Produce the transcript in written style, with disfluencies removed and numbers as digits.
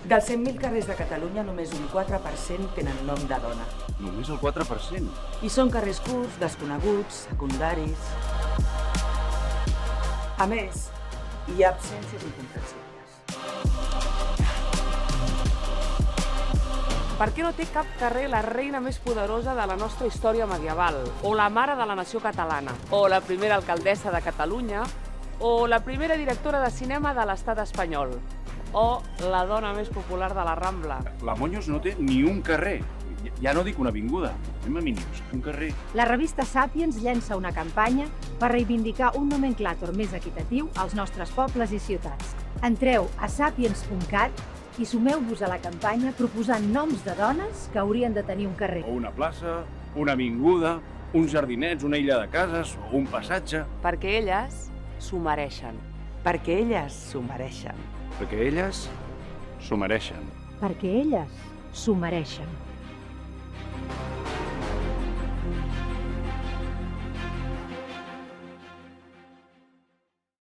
Dels 100.000 carrers de Catalunya, només un 4% tenen nom de dona. Només el 4%? I són carrers curts, desconeguts, secundaris... A més, hi ha absències incomprensibles. Per què no té cap carrer la reina més poderosa de la nostra història medieval? O la mare de la nació catalana? O la primera alcaldessa de Catalunya? O la primera directora de cinema de l'estat espanyol? O la dona més popular de la Rambla? La Monyos no té ni un carrer. Ja no dic una avinguda, anem a mínims, un carrer. La revista Sàpiens llença una campanya per reivindicar un nomenclàtor més equitatiu als nostres pobles i ciutats. Entreu a sapiens.cat i sumeu-vos a la campanya proposant noms de dones que haurien de tenir un carrer. O una plaça, una avinguda, uns jardinets, una illa de cases o un passatge. Perquè elles s'ho mereixen. Perquè elles s'ho mereixen. Perquè elles s'ho mereixen. Perquè elles s'ho mereixen.